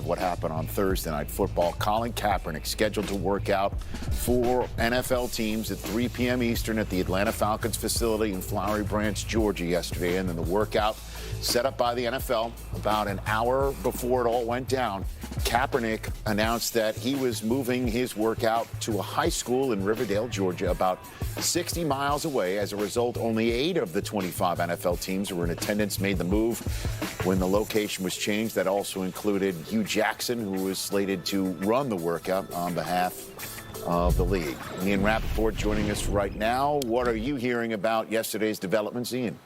of what happened on Thursday Night Football. Colin Kaepernick scheduled to work out for NFL teams at 3 p.m. Eastern at the Atlanta Falcons facility in Flowery Branch, Georgia yesterday. And then the workout set up by the NFL about an hour before it all went down. Kaepernick announced that he was moving his workout to a high school in Riverdale, Georgia, about 60 miles away. As a result, only 8 of the 25 NFL teams who were in attendance made the move when the location was changed. That also included Hugh Jackson, who was slated to run the workout on behalf of the league. Ian Rappaport joining us right now. What are you hearing about yesterday's developments, Ian?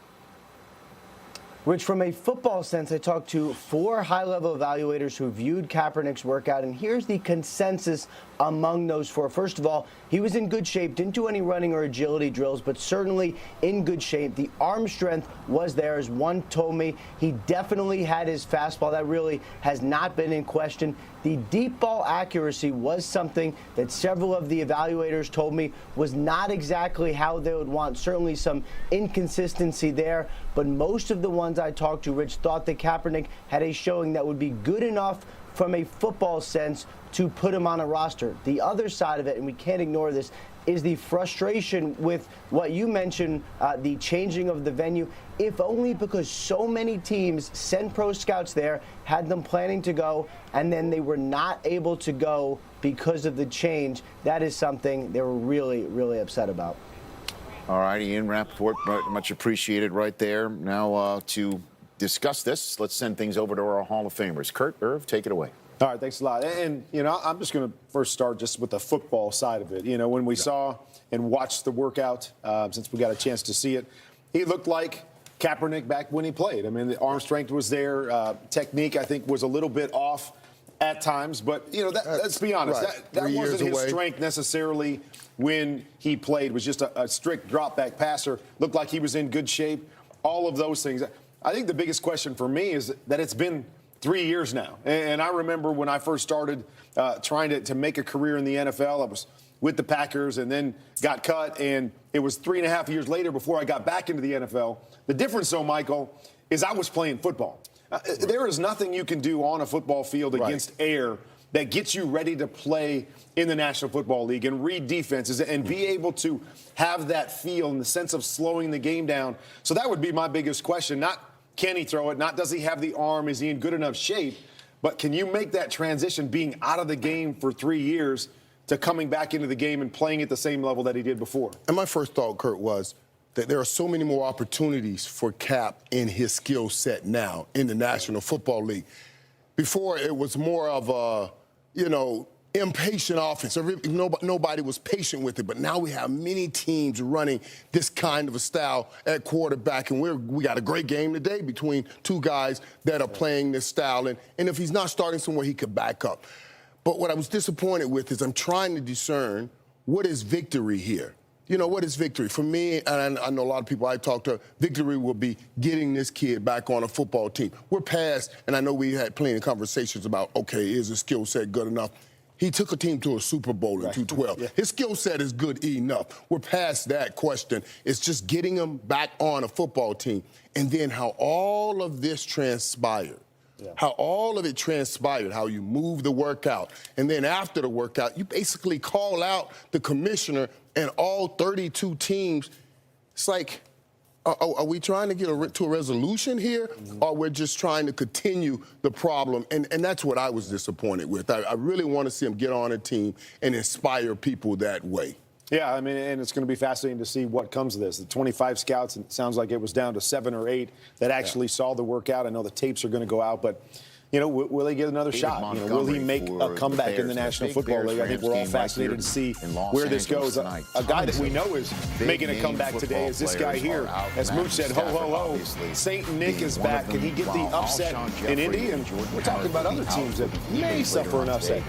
Rich, from a football sense, I talked to 4 high-level evaluators who viewed Kaepernick's workout, and here's the consensus among those 4. First of all, he was in good shape, didn't do any running or agility drills, but certainly in good shape. The arm strength was there, as one told me. He definitely had his fastball. That really has not been in question. The deep ball accuracy was something that several of the evaluators told me was not exactly how they would want. Certainly some inconsistency there, but most of the ones I talked to, Rich, thought that Kaepernick had a showing that would be good enough from a football sense to put him on a roster. The other side of it, and we can't ignore this, is the frustration with what you mentioned, the changing of the venue, if only because so many teams sent pro scouts there, had them planning to go, and then they were not able to go because of the change. That is something they were really, really upset about. All right, Ian Rappaport, much appreciated right there. Now to discuss this, let's send things over to our Hall of Famers. Kurt, Irv, take it away. All right, thanks a lot. And, you know, I'm just going to first start just with the football side of it. You know, when we saw and watched the workout, since we got a chance to see it, he looked like Kaepernick back when he played. I mean, the arm strength was there. Technique, I think, was a little bit off at times. But, you know, let's be honest. Right. That wasn't his strength necessarily when he played. It was just a strict drop-back passer. Looked like he was in good shape. All of those things. I think the biggest question for me is that it's been 3 years now. And I remember when I first started trying to make a career in the NFL, I was with the Packers and then got cut. And it was 3.5 years later before I got back into the NFL. The difference, though, Michael, is I was playing football. There is nothing you can do on a football field against air that gets you ready to play in the National Football League and read defenses and be able to have that feel in the sense of slowing the game down. So that would be my biggest question. Not can he throw it, not does he have the arm, is he in good enough shape, but can you make that transition being out of the game for 3 years to coming back into the game and playing at the same level that he did before? And my first thought, Kurt, was that there are so many more opportunities for Cap in his skill set now in the National Football League. Before, it was more of a, impatient offense. Nobody was patient with it, but now we have many teams running this kind of a style at quarterback, and we got a great game today between 2 guys that are playing this style, and if he's not starting somewhere, he could back up. But what I was disappointed with is I'm trying to discern what is victory here. What is victory? For me, and I know a lot of people I talk to, victory will be getting this kid back on a football team. We're past, and I know we had plenty of conversations about, okay, is his skill set good enough? He took a team to a Super Bowl in 2012. His skill set is good enough. We're past that question. It's just getting him back on a football team. And then how all of this transpired. How all of it transpired, how you move the workout. And then after the workout, you basically call out the commissioner and all 32 teams. It's like, are we trying to get to a resolution here, or we're just trying to continue the problem? And that's what I was disappointed with. I really want to see him get on a team and inspire people that way. Yeah, I mean, and it's going to be fascinating to see what comes of this. The 25 scouts, and it sounds like it was down to 7 or 8 that actually saw the workout. I know the tapes are going to go out, but, will he get another shot? Will he make a comeback in the National Football League? I think we're all fascinated to see where this goes. A guy that we know is making a comeback today is this guy here. As Mooch said, ho, ho, ho. St. Nick is back. Can he get the upset in Indy? And we're talking about other teams that may suffer an upset.